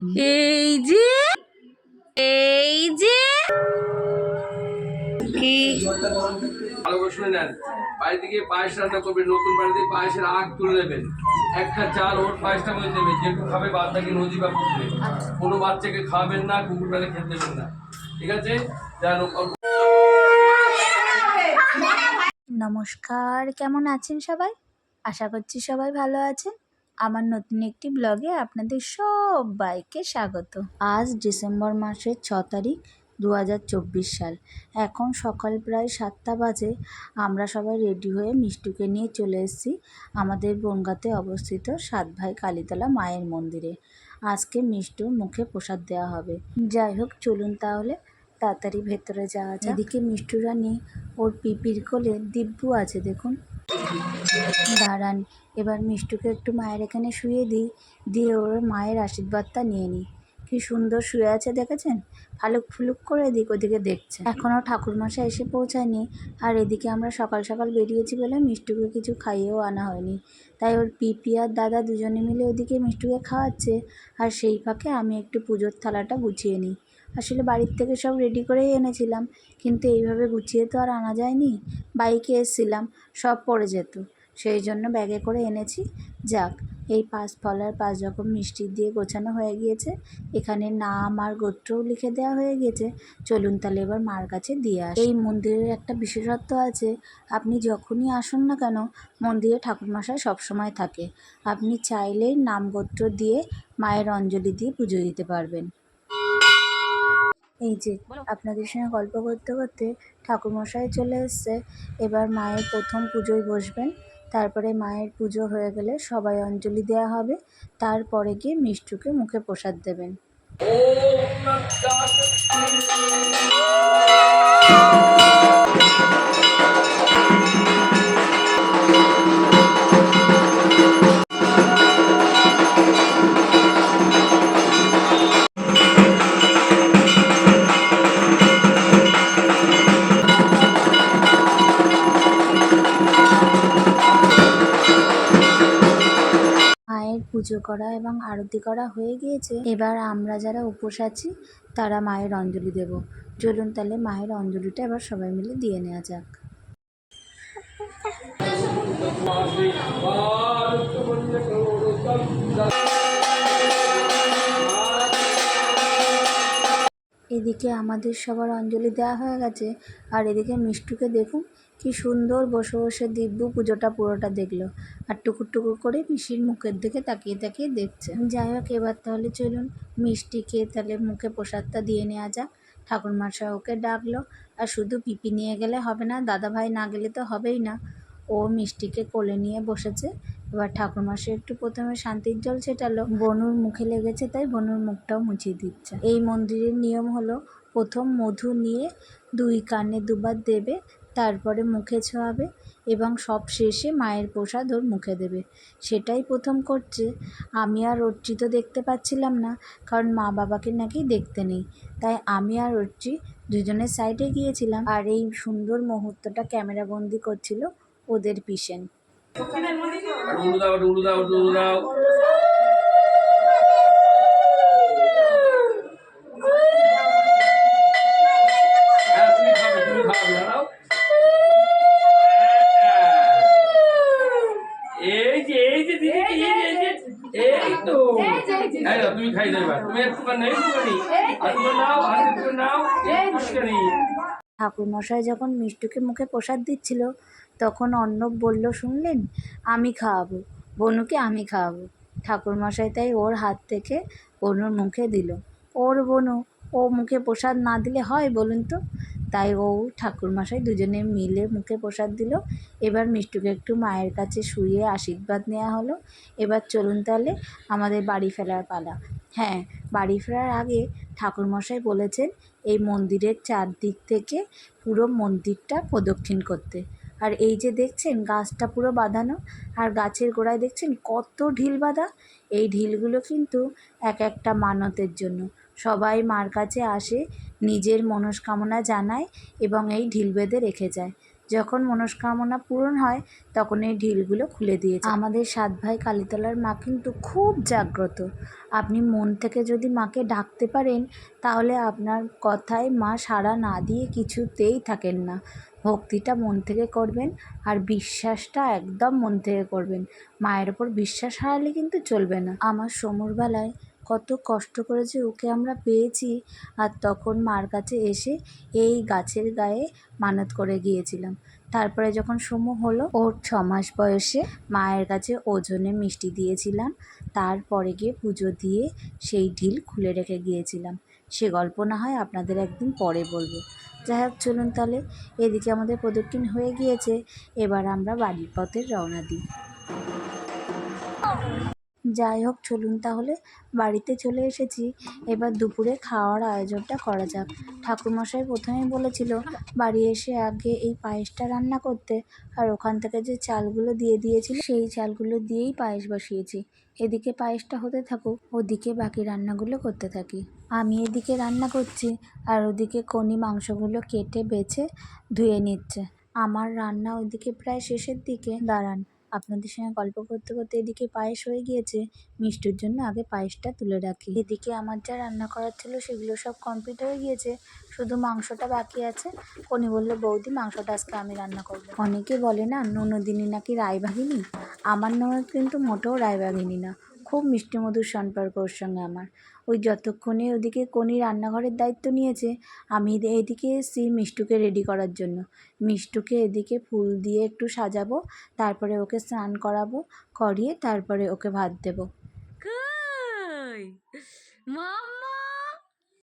এই যে এই যে কি ভালো করে শুনে নেন। বাড়িতে গিয়ে পায়েস রান্না করবেন, নতুন বাড়িতে পায়েসের আগ তুলে নেবেন, একটা চাল ওর পায়েসটা করে দেবেন, যেটুকু খাবে বাদ বাকি নদী বা পুকুরে। কোনো বাচ্চাকে খাওয়াবেন না, কুকুর পেলে খেতে দেবেন না, ঠিক আছে? নমস্কার, কেমন আছেন সবাই? আশা করছি সবাই ভালো আছেন। আমার নতুন একটি ব্লগে আপনাদের সবাইকে স্বাগত। আজ ডিসেম্বর মাসের 6 তারিখ 2024 সাল। এখন সকাল প্রায় 7টা বাজে। আমরা সবাই রেডি হয়ে মিষ্টুকে নিয়ে চলে এসেছি আমাদের বনগাঁতে অবস্থিত 7 ভাই কালীতলা মায়ের মন্দিরে। আজকে মিষ্টুর মুখে প্রসাদ দেওয়া হবে। যাই হোক, চলুন তাহলে তাড়াতাড়ি ভেতরে যাওয়া যায়। এদিকে মিষ্টু রানী ওর পিপির কোলে দিব্যু আছে, দেখুন। দাঁড়ান, এবার মিষ্টুকে একটু মায়ের এখানে শুয়ে দিই, দিয়ে ওর মায়ের আশীর্বাদটা নিয়ে নিই। কি সুন্দর শুয়ে আছে দেখেছেন? ফালুক ফুলুক করে এদিক ওদিকে দেখছে। এখনও ঠাকুরমশাই এসে পৌঁছায়নি। আর এদিকে আমরা সকাল সকাল বেরিয়েছি বলে মিষ্টুকে কিছু খাইয়েও আনা হয়নি। তাই ওর পিপি আর দাদা দুজনে মিলে ওদিকে মিষ্টুকে খাওয়াচ্ছে, আর সেই ফাঁকে আমি একটু পুজোর থালাটা গুছিয়ে নিই। আসলে বাড়ির থেকে সব রেডি করেই এনেছিলাম, কিন্তু এইভাবে গুছিয়ে তো আর আনা যায়নি। বাইকে এসেছিলাম, সব পড়ে যেত, সেই জন্য ব্যাগে করে এনেছি। যাক, এই 5 ফল আর 5 রকম মিষ্টি দিয়ে গোছানো হয়ে গিয়েছে। এখানে নাম আর গোত্রও লিখে দেওয়া হয়ে গেছে। চলুন তাহলে এবার মার কাছে দিয়ে আসি। এই মন্দিরের একটা বিশেষত্ব আছে, আপনি যখনই আসুন না কেন মন্দিরে ঠাকুরমশাই সবসময় থাকে। আপনি চাইলেই নাম গোত্র দিয়ে মায়ের অঞ্জলি দিয়ে পুজো দিতে পারবেন। এই যে আপনাদের সঙ্গে গল্প করতে করতে ঠাকুরমশাই চলে এসছে। এবার মায়ের প্রথম পুজোয় বসবেন। তারপরে মায়ের পুজো হয়ে গেলে সবাই অঞ্জলি দেওয়া হবে। তারপরে গিয়ে মিষ্টুকে মুখে প্রসাদ দেবেন। মায়ের পুজো করা এবং আরতি করা হয়ে গিয়েছে। এবার আমরা যারা উপোস আছি তারা মায়ের অঞ্জলি দেব। চলুন তাহলে মায়ের অঞ্জলিটা এবার সবাই মিলে দিয়ে নেওয়া যাক। এদিকে আমাদের সবার অঞ্জলি দেওয়া হয়ে গেছে, আর এদিকে মিষ্টুকে দেখুন কি সুন্দর বসে বসে দিব্যু পুজোটা পুরোটা দেখলো, আর টুকুর টুকুর করে পিসির মুখের দিকে তাকিয়ে তাকিয়ে দেখছে। যাই হোক, এবার তাহলে চলুন মিষ্টিকে তাহলে মুখে প্রসাদটা দিয়ে নেওয়া যাক। ঠাকুরমশাই ওকে ডাকলো, আর শুধু পিপি নিয়ে গেলে হবে না, দাদাভাই না গেলে তো হবেই না। ও মিষ্টিকে কোলে নিয়ে বসেছে। এবার ঠাকুরমশাই একটু প্রথমে শান্তির জল ছেটালো, বনুর মুখে লেগেছে তাই বনুর মুখটাও মুছিয়ে দিচ্ছে। এই মন্দিরের নিয়ম হলো, প্রথম মধু নিয়ে 2 কানে দুবার দেবে, তারপরে মুখে ছোঁয়াবে এবং সব শেষে মায়ের প্রসাদ ওর মুখে দেবে। সেটাই প্রথম করছে। আমি আর অর্চি তো দেখতে পাচ্ছিলাম না, কারণ মা বাবাকে নাকি দেখতে নেই। তাই আমি আর অর্চি দুজনের সাইডে গিয়েছিলাম, আর এই সুন্দর মুহূর্তটা ক্যামেরাবন্দি করছিল ওদের পিসেন। তুমি খাই দেবা, তুমি একটু নেই ঠাকুরমশাই যখন মিষ্টুকে মুখে প্রসাদ দিচ্ছিল, তখন অর্ণব বলল, শুনলেন, আমি খাওয়াবো বনুকে, আমি খাওয়াবো। ঠাকুরমশাই তাই ওর হাত থেকে বনুর মুখে দিল। ওর বনু, ও মুখে প্রসাদ না দিলে হয় বলুন তো? তাই ও ঠাকুরমশাই দুজনে মিলে মুখে প্রসাদ দিল। এবার মিষ্টুকে একটু মায়ের কাছে শুয়ে আশীর্বাদ নেওয়া হলো। এবার চলুন তাহলে আমাদের বাড়ি ফেরার পালা। হ্যাঁ, বাড়ি ফেরার আগে ঠাকুরমশাই বলেছেন এই মন্দিরের চারদিক থেকে পুরো মন্দিরটা প্রদক্ষিণ করতে। আর এই যে দেখছেন গাছটা পুরো বাঁধানো, আর গাছের গোড়ায় দেখছেন কত ঢিল বাঁধা। এই ঢিলগুলো কিন্তু এক একটা মানতের জন্য। সবাই মার কাছে আসে, নিজের মনস্কামনা জানায় এবং এই ঢিল বেঁধে রেখে যায়। যখন মনস্কামনা পূরণ হয় তখন এই ঢিলগুলো খুলে দিয়েছে। আমাদের 7 ভাই কালীতলার মা কিন্তু খুব জাগ্রত। আপনি মন থেকে যদি মাকে ডাকতে পারেন তাহলে আপনার কথায় মা সাড়া না দিয়ে কিছুতেই থাকেন না। ভক্তিটা মন থেকে করবেন আর বিশ্বাসটা একদম মন থেকে করবেন। মায়ের ওপর বিশ্বাস হারালে কিন্তু চলবে না। আমার সমুর বেলায় কত কষ্ট করে যে ওকে আমরা পেয়েছি, আর তখন মার কাছে এসে এই গাছের গায়ে মানত করে গিয়েছিলাম। তারপরে যখন সমু হলো, ওর 6 মাস বয়সে মায়ের কাছে ওজনে মিষ্টি দিয়েছিলাম। তারপরে গিয়ে পুজো দিয়ে সেই ঢিল খুলে রেখে গিয়েছিলাম। সে গল্প না হয় আপনাদের একদিন পরে বলবো। যাই হোক, চলুন তাহলে, এদিকে আমাদের প্রদক্ষিণ হয়ে গিয়েছে, এবার আমরা বাড়ির পথে রওনা দিই। যাই হোক, চলুন তাহলে, বাড়িতে চলে এসেছি। এবার দুপুরে খাওয়ার আয়োজনটা করা যাক। ঠাকুরমশাই প্রথমেই বলেছিল বাড়ি এসে আগে এই পায়েসটা রান্না করতে, আর ওখান থেকে যে চালগুলো দিয়ে দিয়েছিল সেই চালগুলো দিয়েই পায়েস বসিয়েছি। এদিকে পায়েসটা হতে থাকুক, ওদিকে বাকি রান্নাগুলো করতে থাকি। আমি এদিকে রান্না করছি আর ওদিকে কনি মাংসগুলো কেটে বেছে ধুয়ে নিচ্ছে। আমার রান্না ওইদিকে প্রায় শেষের দিকে। দাঁড়ান, আপনাদের সঙ্গে গল্প করতে করতে এদিকে পায়েস হয়ে গিয়েছে। মিষ্টুর জন্য আগে পায়েসটা তুলে রাখি। এদিকে আমার যা রান্না করার ছিল সেগুলো সব কমপ্লিট হয়ে গিয়েছে, শুধু মাংসটা বাকি আছে। কনি বললো বৌদি মাংসটা আজকে আমি রান্না করবো। অনেকে বলে না ননদিনী নাকি রায়বাঘিনী, আমার ননদ কিন্তু মোটেও রায়বাঘিনী না, খুব মিষ্টি মধুর সম্পর্ক ওর সঙ্গে আমার। ওই যতক্ষণে ওদিকে কনি রান্নাঘরের দায়িত্ব নিয়েছে, আমি এদিকে এসেছি মিষ্টুকে রেডি করার জন্য। মিষ্টুকে এদিকে ফুল দিয়ে একটু সাজাবো, তারপরে ওকে স্নান করাবো, করিয়ে তারপরে ওকে ভাত দেবো।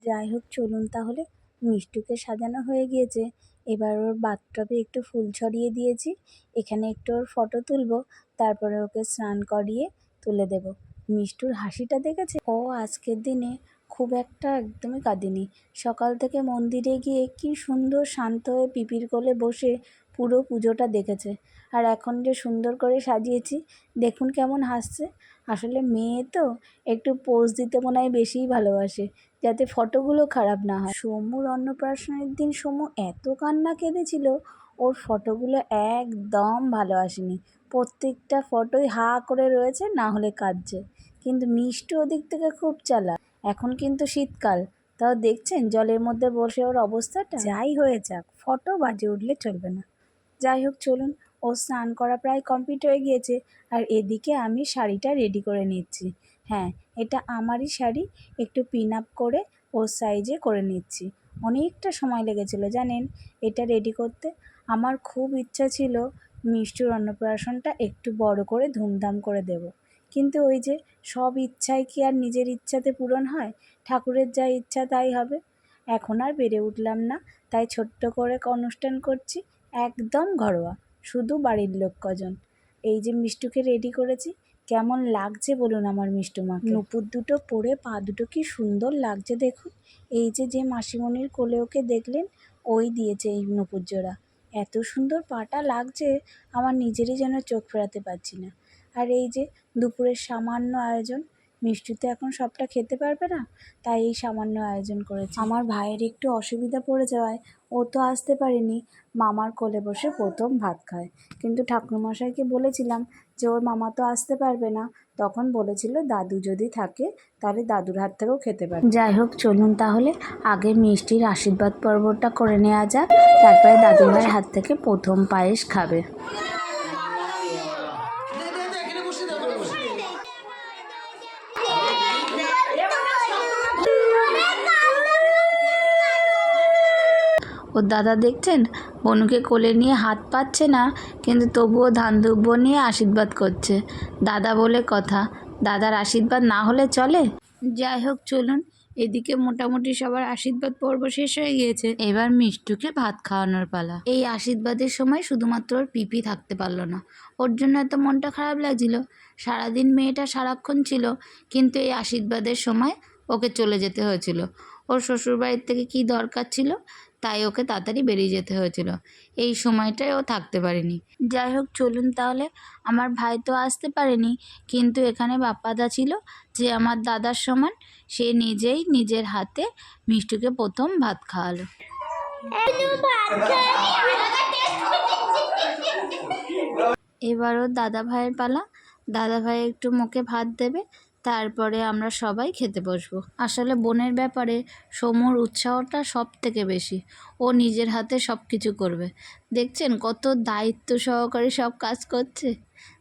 যাই হোক, চলুন তাহলে, মিষ্টুকে সাজানো হয়ে গিয়েছে। এবার ওর বাথটবে একটু ফুল ছড়িয়ে দিয়েছি, এখানে একটু ওর ফটো তুলবো, তারপরে ওকে স্নান করিয়ে তুলে দেব। মিষ্টুর হাসিটা দেখেছে? ও আজকের দিনে খুব একটা একদমই কাঁদেনি। সকাল থেকে মন্দিরে গিয়ে কি সুন্দর শান্ত হয়ে পিপির কোলে বসে পুরো পুজোটা দেখেছে। আর এখন যে সুন্দর করে সাজিয়েছি, দেখুন কেমন হাসছে। আসলে মেয়ে তো একটু পোজ দিতে মনে হয় বেশিই ভালোবাসে, যাতে ফটোগুলো খারাপ না হয়। সমুর অন্নপ্রাশনের দিন সমু এত কান্না কেঁদেছিল, ওর ফটোগুলো একদম ভালো আসেনি। প্রত্যেকটা ফটোই হা করে রয়েছে, না হলে কাঁদছে। কিন্তু মিষ্টু ওদিক থেকে খুব চালাক। এখন কিন্তু শীতকাল, তাও দেখছেন জলের মধ্যে বসে ওর অবস্থাটা। যাই হয়ে যাক, ফটো বাজে উঠলে চলবে না। যাই হোক, চলুন, ও স্নান করা প্রায় কমপ্লিট হয়ে গিয়েছে, আর এদিকে আমি শাড়িটা রেডি করে নিচ্ছি। হ্যাঁ, এটা আমারই শাড়ি, একটু পিন আপ করে ওর সাইজে করে নিচ্ছি। অনেকটা সময় লেগেছিল জানেন এটা রেডি করতে। আমার খুব ইচ্ছা ছিল মিষ্টুর অন্নপ্রাশনটা একটু বড় করে ধুমধাম করে দেব, কিন্তু ওই যে সব ইচ্ছাই কি আর নিজের ইচ্ছাতে পূরণ হয়? ঠাকুরের যা ইচ্ছা তাই হবে। এখন আর বেড়ে উঠলাম না, তাই ছোট্ট করে অনুষ্ঠান করছি, একদম ঘরোয়া, শুধু বাড়ির লোক কজন। এই যে মিষ্টুকে রেডি করেছি, কেমন লাগছে বলুন আমার মিষ্টু মাকে। নুপুর দুটো পরে পা দুটো কি সুন্দর লাগছে দেখুন। এই যে মাসিমণির কোলে ওকে দেখলেন, ওই দিয়েছে এই নুপুর জোড়া। এত সুন্দর পাটা লাগছে, আমার নিজেরই যেন চোখ ফেরাতে পারছি না। আর এই যে দুপুরের সামান্য আয়োজন, মিষ্টু তো এখন সবটা খেতে পারবে না, তাই এই সামান্য আয়োজন করেছি। আমার ভাইয়ের একটু অসুবিধা পড়ে যাওয়ায় ও তো আসতে পারেনি, মামার কোলে বসে প্রথম ভাত খায়। কিন্তু ঠাকুরমশাইকে বলেছিলাম যে ওর মামা তো আসতে পারবে না, তখন বলেছিল দাদু যদি থাকে তাহলে দাদুর হাত থেকেও খেতে পারবে। যাই হোক, চলুন তাহলে আগে মিষ্টির আশীর্বাদ পর্বটা করে নেওয়া যাক, তারপরে দাদু ভাইয়ের হাত থেকে প্রথম পায়েস খাবে। ওর দাদা দেখছেন বনুকে কোলে নিয়ে হাত পাচ্ছে না, কিন্তু তবুও ধান দুব্য নিয়ে আশীর্বাদ করছে। দাদা বলে কথা, দাদার আশীর্বাদ না হলে চলে। যাই হোক, চলুন, এদিকে মোটামুটি সবার আশীর্বাদ পর্ব শেষ হয়ে গিয়েছে, এবার মিষ্টুকে ভাত খাওয়ানোর পালা। এই আশীর্বাদের সময় শুধুমাত্র ওর পিপি থাকতে পারলো না, ওর জন্য এত মনটা খারাপ লাগছিল। সারাদিন মেয়েটা সারাক্ষণ ছিল, কিন্তু এই আশীর্বাদের সময় ওকে চলে যেতে হয়েছিল। ওর শ্বশুরবাড়ির থেকে কী দরকার ছিল, তাই ওকে তাড়াতাড়ি বেরিয়ে যেতে হয়েছিল। এই সময়টায় ও থাকতে পারেনি। যাই হোক, চলুন তাহলে, আমার ভাই তো আসতে পারেনি, কিন্তু এখানে বাপ্পাদা ছিল, যে আমার দাদার সমান, সে নিজেই নিজের হাতে মিষ্টুকে প্রথম ভাত খাওয়ালো। এবারও দাদা ভাইয়ের পালা। দাদা ভাই একটু মুখে ভাত দেবে, তারপরে আমরা সবাই খেতে বসবো। আসলে বোনের ব্যাপারে সমুর উৎসাহটা সব থেকে বেশি। ও নিজের হাতে সব কিছু করবে। দেখছেন কত দায়িত্ব সহকারে সব কাজ করছে।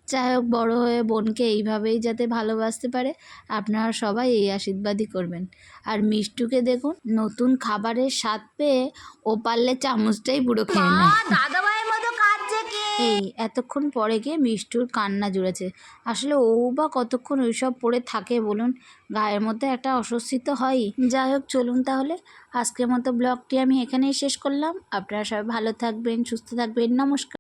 যাই হোক, বড়ো হয়ে বোনকে এইভাবেই যাতে ভালোবাসতে পারে, আপনারা সবাই এই আশীর্বাদই করবেন। আর মিষ্টুকে দেখুন, নতুন খাবারের স্বাদ পেয়ে ও পারলে চামচটাই পুরো খেয়ে নেয়। দাদা ভাইয়ের মতো কাঁদছে কে? এই এতক্ষণ পরে গিয়ে মিষ্টুর কান্না জুড়েছে। আসলে ও বা কতক্ষণ ওইসব পড়ে থাকে বলুন, গায়ের মধ্যে একটা অস্বস্তি তো হয়ই। যাই হোক, চলুন তাহলে আজকের মতো ব্লগটি আমি এখানেই শেষ করলাম। আপনারা সবাই ভালো থাকবেন, সুস্থ থাকবেন। নমস্কার।